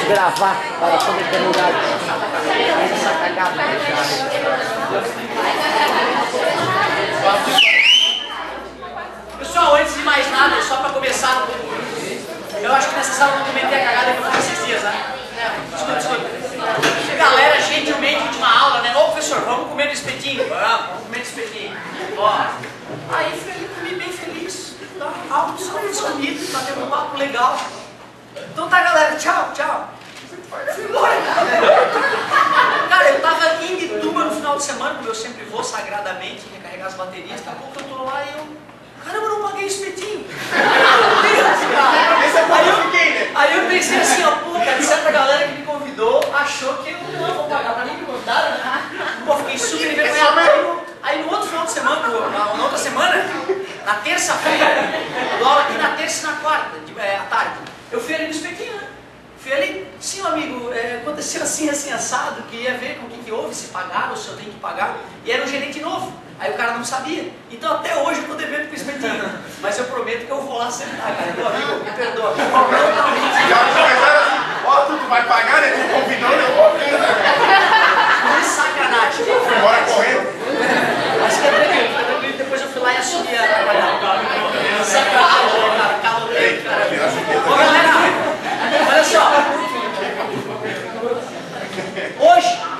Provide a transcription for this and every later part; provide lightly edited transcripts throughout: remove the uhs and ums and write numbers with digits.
gravar para poder terminar essa cagada. Pessoal, antes de mais nada, só para começar, eu acho que nessa sala eu não comentei a cagada que eu fiz esses dias, né? Escuta. A galera gentilmente de uma aula, né? Ô professor, vamos comer no espetinho? Vamos comer no espetinho. Ó. Aí eu comi bem feliz. Tá? Algo só fiz comida, tá tendo um papo legal. Então tá, galera, tchau, tchau. Fui embora. Cara, eu tava indo de Tuba no final de semana, como eu sempre vou sagradamente recarregar as baterias. Daqui a pouco eu tô lá e eu. Caramba, eu não paguei o espetinho. Aí eu pensei assim, ó, pô, cara, certa galera que me convidou achou que eu não vou pagar, pra nem me convidaram, né? Pô, fiquei super envergonhado. Aí no outro final de semana, na outra semana, na terça-feira, eu dou aula aqui na terça e na quarta, à tarde. Eu fui ali no espetinho, né? Fui ali, sim, meu amigo, aconteceu assim, assado, que ia ver com o que houve, se pagaram ou se eu tenho que pagar, e era um gerente novo. Aí o cara não sabia. Então até hoje eu tô devendo pro espetinho. Mas eu prometo que eu vou lá sentar, cara. Meu amigo, me perdoa. Já começaram assim, ó, tu vai pagar, né? Tu convidou, eu vou. Que sacanagem. Fui embora correndo. Mas fica tranquilo, depois eu fui lá e assumi a trabalhar. Sacanagem, né, cara? Calma aí, cara. Ô galera, olha só.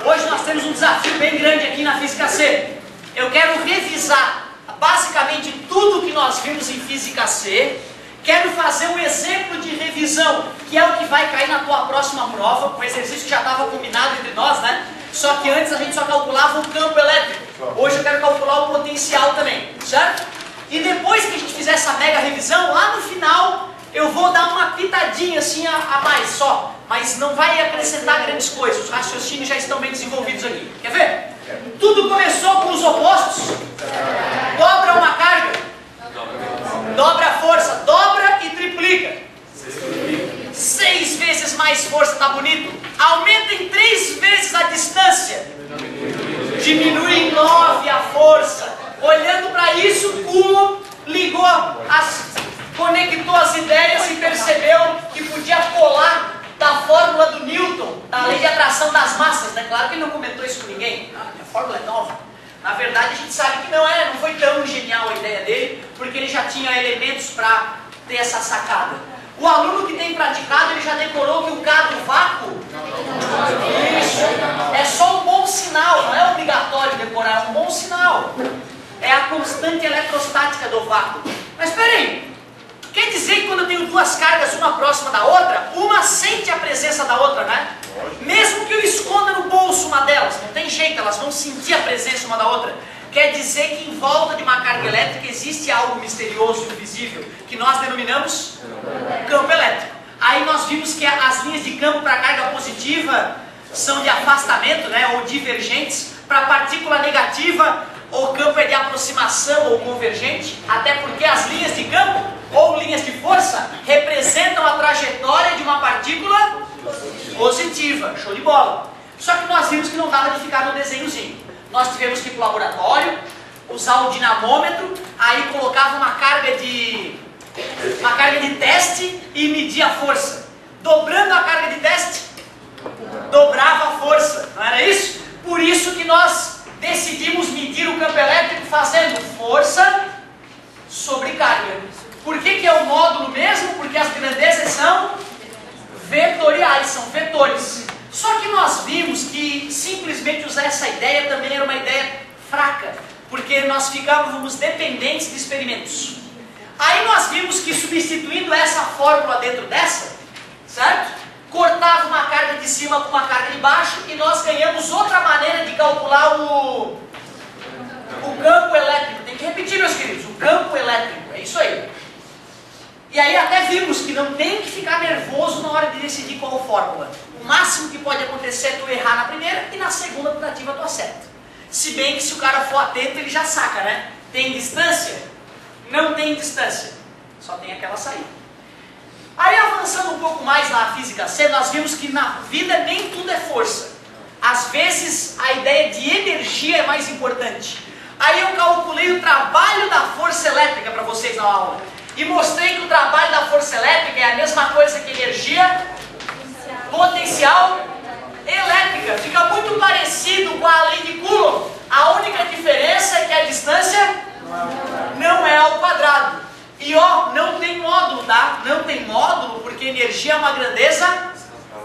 Hoje nós temos um desafio bem grande aqui na Física C. Eu quero revisar basicamente tudo que nós vimos em Física C. Quero fazer um exemplo de revisão, que é o que vai cair na tua próxima prova, um exercício que já estava combinado entre nós, né? Só que antes a gente só calculava o campo elétrico. Hoje eu quero calcular o potencial também, certo? E depois que a gente fizer essa mega revisão, lá no final eu vou dar uma pitadinha assim a mais só. Mas não vai acrescentar grandes coisas, os raciocínios já estão bem desenvolvidos aqui. Quer ver? Tudo começou com os opostos. Dobra uma carga. Dobra a força. Dobra e triplica. 6 vezes mais força, tá bonito? Aumenta em 3 vezes a distância. Diminui em 9 a força. Olhando para isso, Coulomb conectou as ideias e percebeu que podia colar da fórmula do Newton, da lei de atração das massas, né? Claro que ele não comentou isso com ninguém. A fórmula é nova. Na verdade, a gente sabe que não foi tão genial a ideia dele, porque ele já tinha elementos para ter essa sacada. O aluno que tem praticado, ele já decorou que o K do vácuo, isso, é só um bom sinal, não é obrigatório decorar, é um bom sinal. É a constante eletrostática do vácuo. Mas espera aí. Quer dizer que quando eu tenho duas cargas, uma próxima da outra, uma sente a presença da outra, né? Mesmo que eu esconda no bolso uma delas, não tem jeito, elas vão sentir a presença uma da outra. Quer dizer que em volta de uma carga elétrica existe algo misterioso e invisível, que nós denominamos campo elétrico. Aí nós vimos que as linhas de campo para carga positiva são de afastamento, né, ou divergentes. Para partícula negativa, o campo é de aproximação ou convergente, até porque as linhas de campo ou linhas de força representam a trajetória de uma partícula positiva. Show de bola! Só que nós vimos que não dava de ficar no desenhozinho. Nós tivemos que ir para o laboratório, usar o dinamômetro, aí colocava uma carga de teste e media a força. Dobrando a carga de teste, dobrava a força. Não era isso? Por isso que nós decidimos medir o campo elétrico fazendo força sobre carga. Por que é o módulo mesmo? Porque as grandezas são vetoriais, são vetores. Só que nós vimos que simplesmente usar essa ideia também era uma ideia fraca, porque nós ficávamos dependentes de experimentos. Aí nós vimos que substituindo essa fórmula dentro dessa, certo? Cortava uma carga de cima com uma carga de baixo e nós ganhamos outra maneira de calcular o campo elétrico. Tem que repetir, meus queridos, o campo elétrico, é isso aí. E aí até vimos que não tem que ficar nervoso na hora de decidir qual fórmula. O máximo que pode acontecer é tu errar na primeira e na segunda tentativa tu acerta. Se bem que se o cara for atento ele já saca, né? Tem distância? Não tem distância. Só tem aquela saída. Aí avançando um pouco mais na Física C, nós vimos que na vida nem tudo é força. Às vezes a ideia de energia é mais importante. Aí eu calculei o trabalho da força elétrica para vocês na aula. E mostrei que o trabalho da força elétrica é a mesma coisa que energia potencial. potencial elétrica. Fica muito parecido com a lei de Coulomb. A única diferença é que a distância não é ao quadrado. E ó, não tem módulo, tá? Não tem módulo porque energia é uma grandeza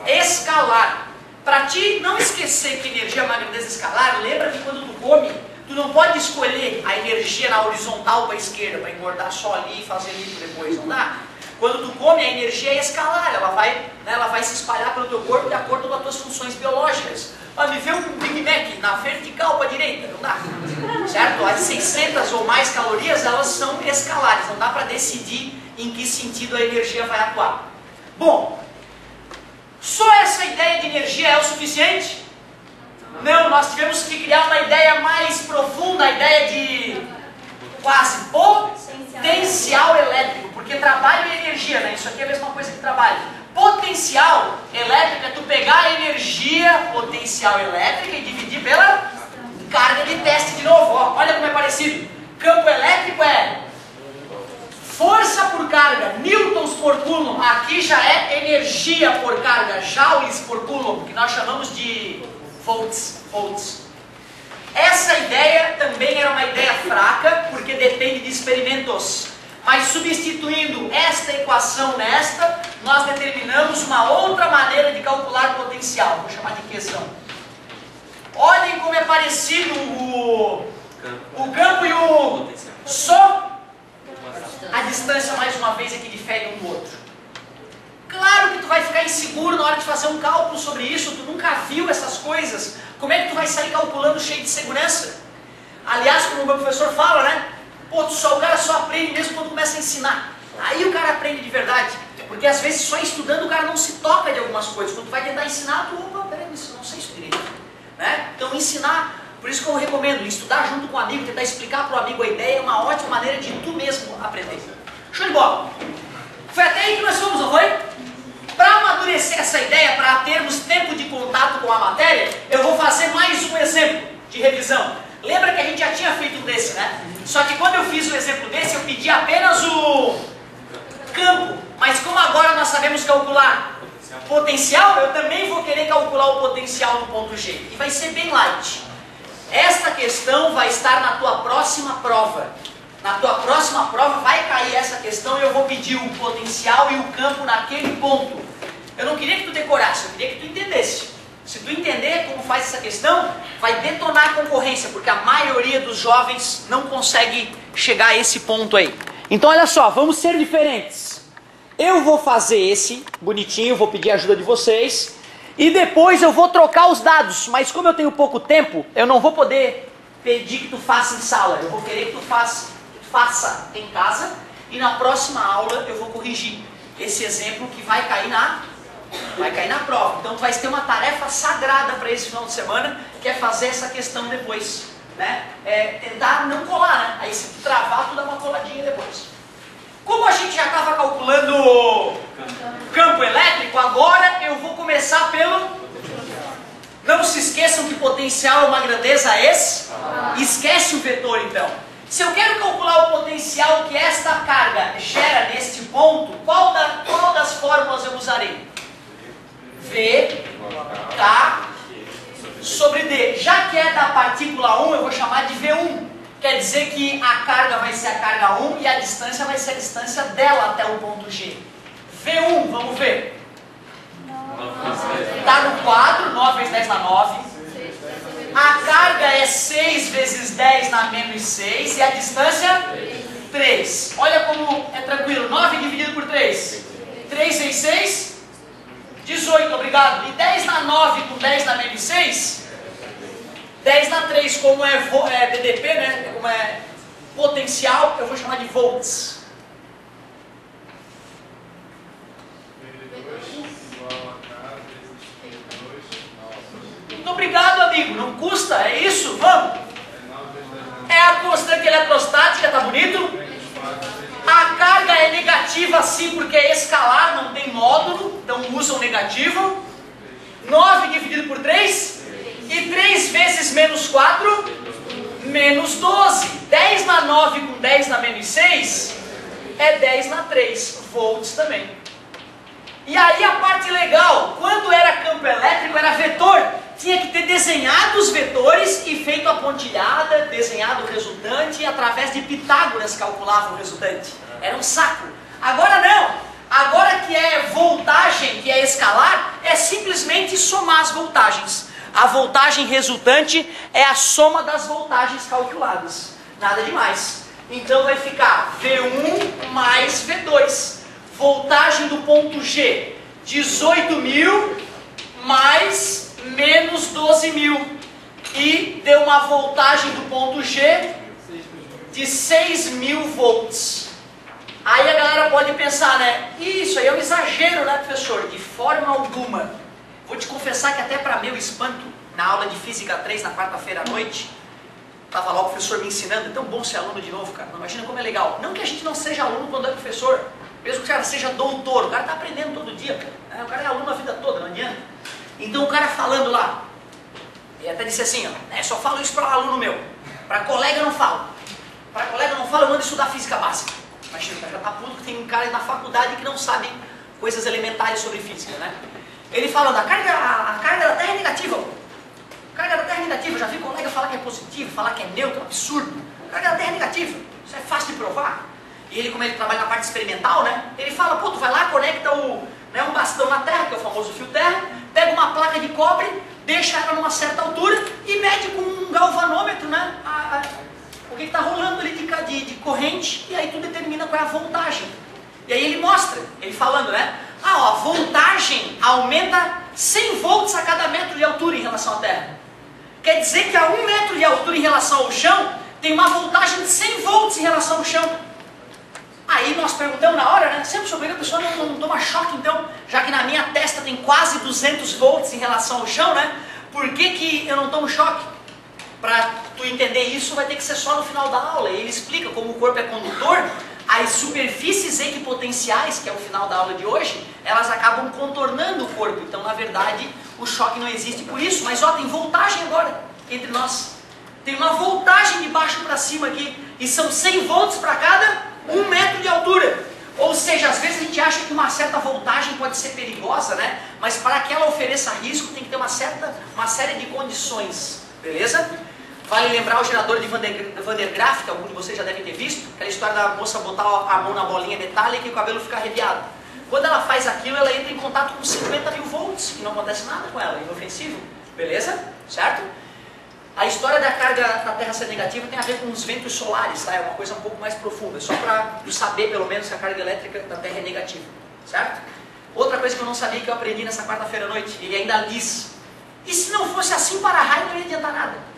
escalar. Para ti não esquecer que energia é uma grandeza escalar, lembra que quando tu come, tu não pode escolher a energia na horizontal para a esquerda, para engordar só ali e fazer isso depois, não dá? Quando tu come, a energia é escalar, ela vai se espalhar pelo teu corpo de acordo com as tuas funções biológicas. Me vê um Big Mac na vertical para a direita, não dá? Certo? As 600 ou mais calorias, elas são escalares, não dá para decidir em que sentido a energia vai atuar. Bom, só essa ideia de energia é o suficiente? Não, nós tivemos que criar uma ideia mais profunda, a ideia de quase potencial elétrico, porque trabalho é energia, né? Isso aqui é a mesma coisa que trabalho. Potencial elétrico é tu pegar a energia potencial elétrica e dividir pela carga de teste de novo. Ó, olha como é parecido. Campo elétrico é força por carga, newtons por coulomb. Aqui já é energia por carga, joules por coulomb, que nós chamamos de volts. Essa ideia também era uma ideia fraca, porque depende de experimentos. Mas substituindo esta equação nesta, nós determinamos uma outra maneira de calcular potencial. Vou chamar de questão. Olhem como é parecido o campo e o só a distância, mais uma vez, aqui difere um do outro. Claro que tu vai ficar inseguro na hora de fazer um cálculo sobre isso, tu nunca viu essas coisas. Como é que tu vai sair calculando cheio de segurança? Aliás, como o meu professor fala, né? Pô, o cara só aprende mesmo quando começa a ensinar. Aí o cara aprende de verdade. Porque às vezes só estudando o cara não se toca de algumas coisas. Quando tu vai tentar ensinar, tu, opa, peraí, isso não sei isso direito. Né? Então ensinar, por isso que eu recomendo, estudar junto com o amigo, tentar explicar para o amigo a ideia, é uma ótima maneira de tu mesmo aprender. Show de bola! Foi até aí que nós fomos, não foi? Para amadurecer essa ideia, para termos tempo de contato com a matéria, eu vou fazer mais um exemplo de revisão. Lembra que a gente já tinha feito um desse, né? Só que quando eu fiz o exemplo desse, eu pedi apenas o campo. Mas como agora nós sabemos calcular potencial, eu também vou querer calcular o potencial no ponto G. E vai ser bem light. Esta questão vai estar na tua próxima prova. Na tua próxima prova vai cair essa questão e eu vou pedir o potencial e o campo naquele ponto. Eu não queria que tu decorasse, eu queria que tu entendesse. Se tu entender como faz essa questão, vai detonar a concorrência, porque a maioria dos jovens não consegue chegar a esse ponto aí. Então olha só, vamos ser diferentes. Eu vou fazer esse bonitinho, vou pedir a ajuda de vocês, e depois eu vou trocar os dados, mas como eu tenho pouco tempo, eu não vou poder pedir que tu faça em sala, eu vou querer que tu faça em casa, e na próxima aula eu vou corrigir esse exemplo que vai cair na prova. Então tu vai ter uma tarefa sagrada para esse final de semana, que é fazer essa questão depois, né? Tentar não colar, né? Aí se tu travar, tu dá uma coladinha depois. Como a gente já estava calculando o campo elétrico, agora eu vou começar pelo... Não se esqueçam que potencial é uma grandeza esquece o vetor então. Se eu quero calcular o potencial que esta carga gera neste ponto, qual das fórmulas eu usarei? V, K, sobre D. Já que é da partícula 1, eu vou chamar de V1. Quer dizer que a carga vai ser a carga 1 e a distância vai ser a distância dela até o ponto G. V1, vamos ver. Está no quadro, 9 vezes 10 na 9. A carga é 6 vezes 10 na menos 6 e a distância? 3. Olha como é tranquilo. 9 dividido por 3. 3 vezes 6? 18, obrigado. E 10 na 9 com 10 na menos 6? 10 na 3, como é BDP, né? Como é potencial, eu vou chamar de volts. Muito obrigado, amigo. Não custa, é isso? Vamos. É a constante eletrostática, tá bonito? A carga é negativa sim, porque é escalar, não tem módulo, então usa o negativo. 9 dividido por 3? E 3 vezes menos 4? Menos 12. 10 na 9 com 10 na menos 6 é 10 na 3. Volts também. E aí a parte legal, quando era campo vetor, tinha que ter desenhado os vetores e feito a pontilhada, desenhado o resultante e através de Pitágoras calculava o resultante. Era um saco. Agora não. Agora que é voltagem, que é escalar, é simplesmente somar as voltagens. A voltagem resultante é a soma das voltagens calculadas. Nada demais. Então vai ficar V1 mais V2. Voltagem do ponto G, 18.000 mais menos 12.000. E deu uma voltagem do ponto G de 6.000 volts. Aí a galera pode pensar, né? Isso aí é um exagero, né, professor? De forma alguma. Vou te confessar que até para meu espanto, na aula de Física 3, na quarta-feira à noite, estava lá o professor me ensinando. É tão bom ser aluno de novo, cara. Não imagina como é legal. Não que a gente não seja aluno quando é professor. Mesmo que o cara seja doutor. O cara está aprendendo todo dia, cara. O cara é aluno a vida toda, não adianta. Então o cara falando lá, ele até disse assim, ó, só falo isso para aluno meu. Para colega eu não falo. Para colega eu não falo, eu mando estudar Física básica. Imagina, o cara já está puto que tem um cara na faculdade que não sabe coisas elementares sobre física, né? Ele fala, a carga da Terra é negativa. A carga da Terra é negativa. Já vi colega falar que é positivo, falar que é neutro, absurdo. A carga da Terra é negativa. Isso é fácil de provar. E ele, como ele trabalha na parte experimental, né? Ele fala, pô, tu vai lá, conecta um bastão na Terra, que é o famoso fio terra, pega uma placa de cobre, deixa ela numa certa altura e mede com um galvanômetro, né? O que está rolando ali de corrente, e aí tu determina qual é a voltagem. E aí ele mostra, ele falando, né? A voltagem aumenta 100 volts a cada metro de altura em relação à Terra. Quer dizer que a 1 metro de altura em relação ao chão, tem uma voltagem de 100 volts em relação ao chão. Aí nós perguntamos na hora, né? Sempre sobre a pessoa não toma choque, então, já que na minha testa tem quase 200 volts em relação ao chão, né? Por que eu não tomo choque? Para tu entender isso vai ter que ser só no final da aula. E ele explica como o corpo é condutor, as superfícies equipotenciais, que é o final da aula de hoje, elas acabam contornando o corpo. Então, na verdade, o choque não existe por isso. Mas ó, tem voltagem agora entre nós. Tem uma voltagem de baixo para cima aqui. E são 100 volts para cada 1 metro de altura. Ou seja, às vezes a gente acha que uma certa voltagem pode ser perigosa, né? Mas para que ela ofereça risco, tem que ter uma série de condições. Beleza? Vale lembrar o gerador de Van der Graaf, que alguns de vocês já devem ter visto, aquela história da moça botar a mão na bolinha metálica e o cabelo ficar arrepiado. Quando ela faz aquilo, ela entra em contato com 50.000 volts, e não acontece nada com ela, é inofensivo. Beleza? Certo? A história da carga da Terra ser negativa tem a ver com os ventos solares, tá? É uma coisa um pouco mais profunda, só para tu saber pelo menos que a carga elétrica da Terra é negativa. Certo? Outra coisa que eu não sabia que eu aprendi nessa quarta-feira à noite, ele ainda diz, e se não fosse assim para-raio não ia adiantar nada.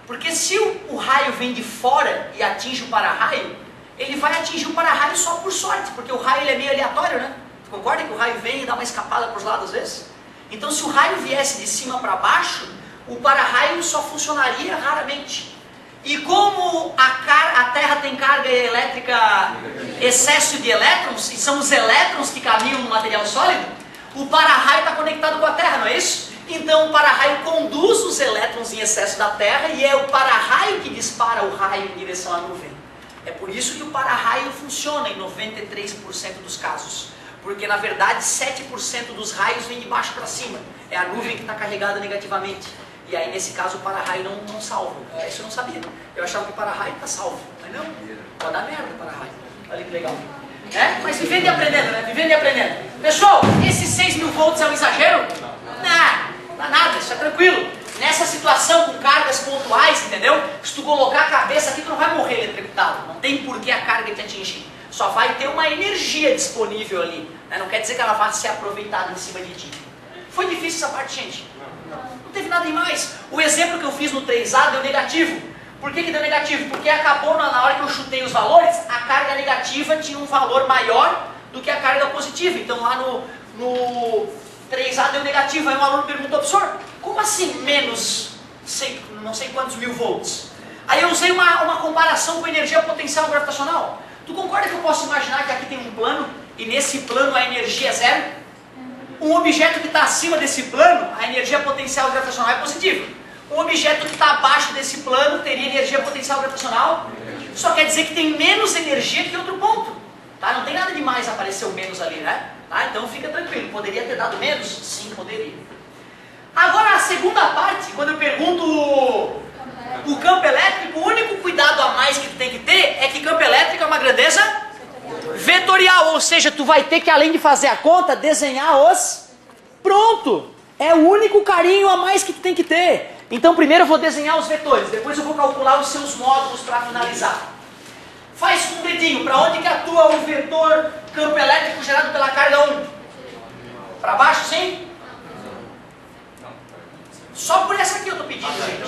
Porque se o raio vem de fora e atinge o para-raio, ele vai atingir o para-raio só por sorte, porque o raio ele é meio aleatório, né? Tu concorda que o raio vem e dá uma escapada para os lados às vezes? Então se o raio viesse de cima para baixo, o para-raio só funcionaria raramente. E como a Terra tem carga elétrica, excesso de elétrons, e são os elétrons que caminham no material sólido, o para-raio está conectado com a Terra, não é isso? Então o para-raio conduz os elétrons em excesso da Terra e é o para-raio que dispara o raio em direção à nuvem. É por isso que o para-raio funciona em 93% dos casos. Porque na verdade 7% dos raios vem de baixo para cima. É a nuvem que está carregada negativamente. E aí nesse caso o para-raio não salva. Isso eu não sabia. Eu achava que o para-raio está salvo. Mas não, pode dar merda o para-raio. Olha que legal. Mas vivendo e aprendendo, né? Vivendo e aprendendo. Pessoal, esses 6.000 volts é um exagero? Não dá nada, isso é tranquilo. Nessa situação com cargas pontuais, entendeu? Se tu colocar a cabeça aqui, tu não vai morrer eletrocutado. Não tem por que a carga te atingir. Só vai ter uma energia disponível ali. Né? Não quer dizer que ela vai ser aproveitada em cima de ti. Foi difícil essa parte, gente? Não teve nada demais. O exemplo que eu fiz no 3A deu negativo. Por que deu negativo? Porque acabou na hora que eu chutei os valores, a carga negativa tinha um valor maior do que a carga positiva. Então lá no 3A deu negativo. Aí um aluno perguntou, professor, como assim menos não sei quantos mil volts? Aí eu usei uma comparação com energia potencial gravitacional. Tu concorda que eu posso imaginar que aqui tem um plano e nesse plano a energia é zero? Um objeto que está acima desse plano, a energia potencial gravitacional é positiva. Um objeto que está abaixo desse plano teria energia potencial gravitacional? Só quer dizer que tem menos energia que outro ponto. Tá? Não tem nada demais aparecer o menos ali, né? Tá? Então fica tranquilo. Poderia ter dado menos? Sim, poderia. Agora a segunda parte, quando eu pergunto o campo elétrico, o único cuidado a mais que tu tem que ter é que campo elétrico é uma grandeza vetorial, ou seja, tu vai ter que, além de fazer a conta, desenhar os... Pronto! É o único carinho a mais que tu tem que ter. Então primeiro eu vou desenhar os vetores, depois eu vou calcular os seus módulos para finalizar. Faz com o dedinho, para onde que atua o vetor campo elétrico gerado pela carga 1? Para baixo, sim? Só por essa aqui eu estou pedindo, gente.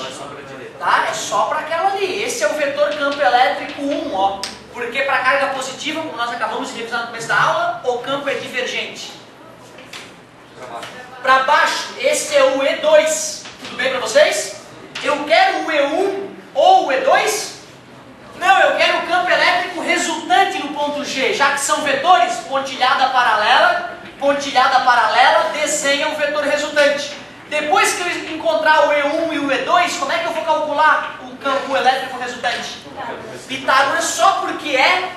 Tá? É só para aquela ali. Esse é o vetor campo elétrico 1, ó. Porque para carga positiva, como nós acabamos de revisar no começo da aula, o campo é divergente. Para baixo, esse é o E2. Tudo bem para vocês? Eu quero o E1 ou o E2? Não, eu quero o campo elétrico resultante no ponto G. Já que são vetores, pontilhada paralela, desenha o vetor resultante. Depois que eu encontrar o E1 e o E2, como é que eu vou calcular o campo elétrico resultante? Pitágoras, só porque é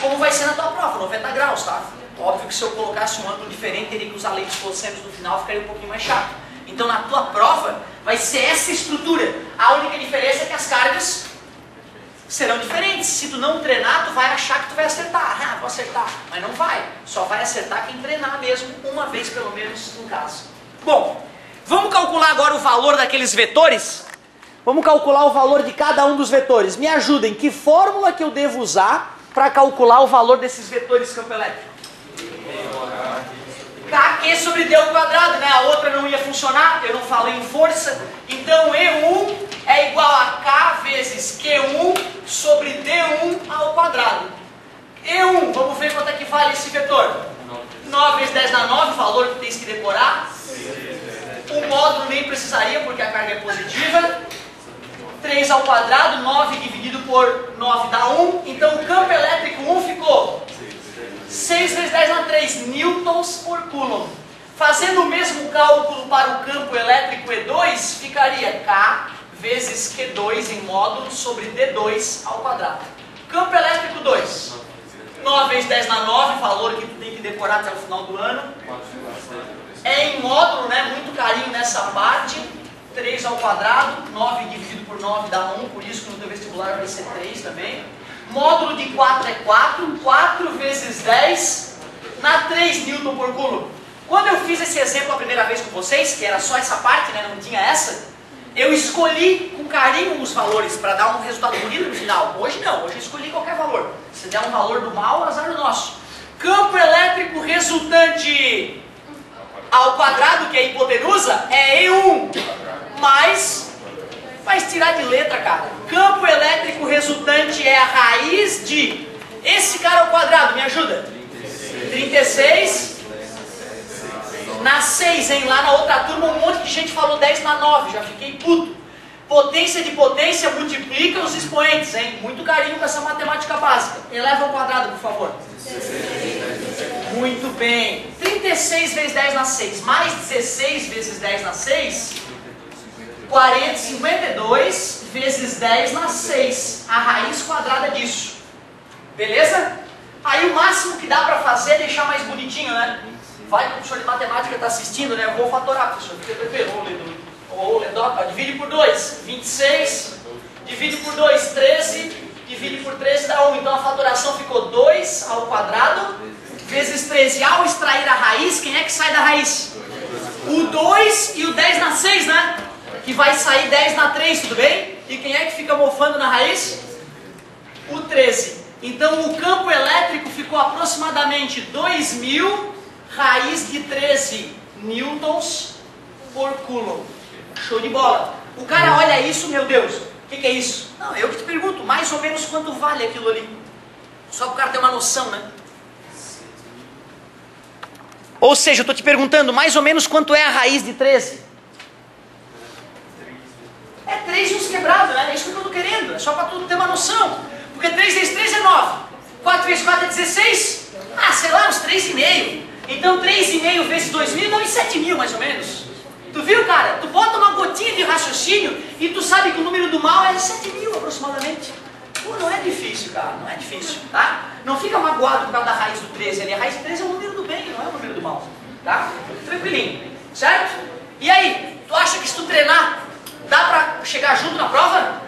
como vai ser na tua prova, 90 graus, tá? Óbvio que se eu colocasse um ângulo diferente, teria que usar lentes cossênicos no final, ficaria um pouquinho mais chato. Então na tua prova vai ser essa estrutura. A única diferença é que as cargas serão diferentes. Se tu não treinar, tu vai achar que tu vai acertar. Ah, vou acertar. Mas não vai. Só vai acertar quem treinar mesmo, uma vez pelo menos em casa. Bom, vamos calcular agora o valor daqueles vetores? Vamos calcular o valor de cada um dos vetores. Me ajudem, que fórmula que eu devo usar para calcular o valor desses vetores campo elétrico? Kq sobre d ao quadrado, né? A outra não ia funcionar, eu não falei em força. Então E1 é igual a K vezes Q1 sobre D1 ao quadrado. E1, vamos ver quanto é que vale esse vetor. 9 vezes 10 na 9, valor que tens que decorar. O módulo nem precisaria, porque a carga é positiva. 3 ao quadrado, 9 dividido por 9 dá 1. Então o campo elétrico 1 ficou 6 vezes 10 na 3 newtons por coulomb. Fazendo o mesmo cálculo para o campo elétrico E2, ficaria K vezes Q2 em módulo sobre D2 ao quadrado. Campo elétrico 2. 9 vezes 10 na 9, valor que tu tem que decorar até o final do ano. É em módulo, né? Muito carinho nessa parte. 3 ao quadrado, 9 dividido por 9 dá 1, por isso que no teu vestibular vai ser 3 também. Módulo de 4 é 4, 4 vezes 10 na 3 Newton por coulomb. Quando eu fiz esse exemplo a primeira vez com vocês, que era só essa parte, né, não tinha essa, eu escolhi com carinho os valores para dar um resultado bonito no final. Hoje não, hoje eu escolhi qualquer valor. Se der um valor do mal, azar do nosso. Campo elétrico resultante ao quadrado, que é a hipotenusa, é E1, mais... Faz tirar de letra, cara. Campo elétrico resultante é a raiz de... Esse cara ao quadrado, me ajuda? 36 na 6, hein? Lá na outra turma um monte de gente falou 10 na 9, já fiquei puto. Potência de potência multiplica os expoentes, hein? Muito carinho com essa matemática básica. Eleva ao quadrado, por favor. Muito bem. 36 vezes 10 na 6, mais 16 vezes 10 na 6... 52 vezes 10 na 6, a raiz quadrada disso. Beleza? Aí o máximo que dá para fazer é deixar mais bonitinho, né? Vai que o professor de matemática está assistindo, né? Eu vou fatorar, professor. Divide por 2, 26. Divide por 2, 13. Divide por 13 dá 1. Então a fatoração ficou 2 ao quadrado vezes 13. Ao extrair a raiz, quem é que sai da raiz? O 2 e o 10 na 6, né? Que vai sair 10 na 3, tudo bem? E quem é que fica mofando na raiz? O 13. Então o campo elétrico ficou aproximadamente 2000 raiz de 13 newtons por coulomb. Show de bola. O cara olha isso, meu Deus, o que é isso? Não, eu que te pergunto, mais ou menos quanto vale aquilo ali? Só para o cara ter uma noção, né? Ou seja, eu estou te perguntando mais ou menos quanto é a raiz de 13? É 3 e uns quebrados, né? É isso que eu estou querendo. É só para tu ter uma noção. Porque 3 vezes 3 é 9. 4 vezes 4 é 16. Ah, sei lá, uns 3,5. Então 3,5 vezes 2.000 dá uns 7.000 mais ou menos. Tu viu, cara? Tu bota uma gotinha de raciocínio e tu sabe que o número do mal é 7.000 aproximadamente. Pô, não é difícil, cara. Não é difícil, tá? Não fica magoado por causa da raiz do 13. A raiz do 13 é o número do bem, não é o número do mal. Tá? Tranquilinho. Certo? E aí, tu acha que se tu treinar, dá pra chegar junto na prova?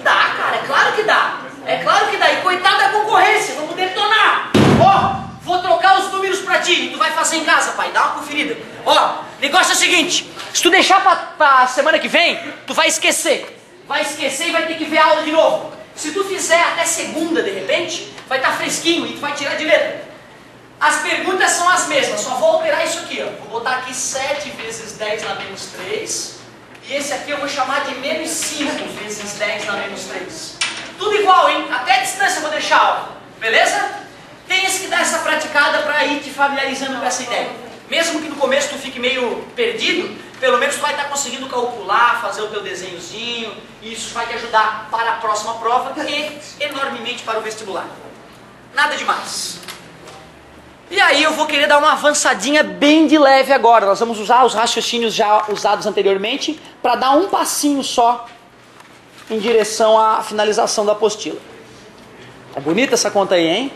Dá, cara, é claro que dá. É claro que dá. E coitado da concorrência, vamos detonar. Ó, vou trocar os números pra ti. Tu vai fazer em casa, pai. Dá uma conferida. Ó, negócio é o seguinte. Se tu deixar pra semana que vem, tu vai esquecer. Vai esquecer e vai ter que ver a aula de novo. Se tu fizer até segunda, de repente, vai estar fresquinho e tu vai tirar de letra. As perguntas são as mesmas, só vou alterar isso aqui, ó. Vou botar aqui 7 vezes 10 na menos 3. E esse aqui eu vou chamar de menos 5 vezes 10 na menos 3. Tudo igual, hein? Até a distância eu vou deixar, ó. Beleza? Tens que dar essa praticada para ir te familiarizando com essa ideia. Mesmo que no começo tu fique meio perdido, pelo menos tu vai estar conseguindo calcular, fazer o teu desenhozinho. E isso vai te ajudar para a próxima prova e enormemente para o vestibular. Nada demais. E aí eu vou querer dar uma avançadinha bem de leve agora. Nós vamos usar os raciocínios já usados anteriormente para dar um passinho só em direção à finalização da apostila. É bonita essa conta aí, hein?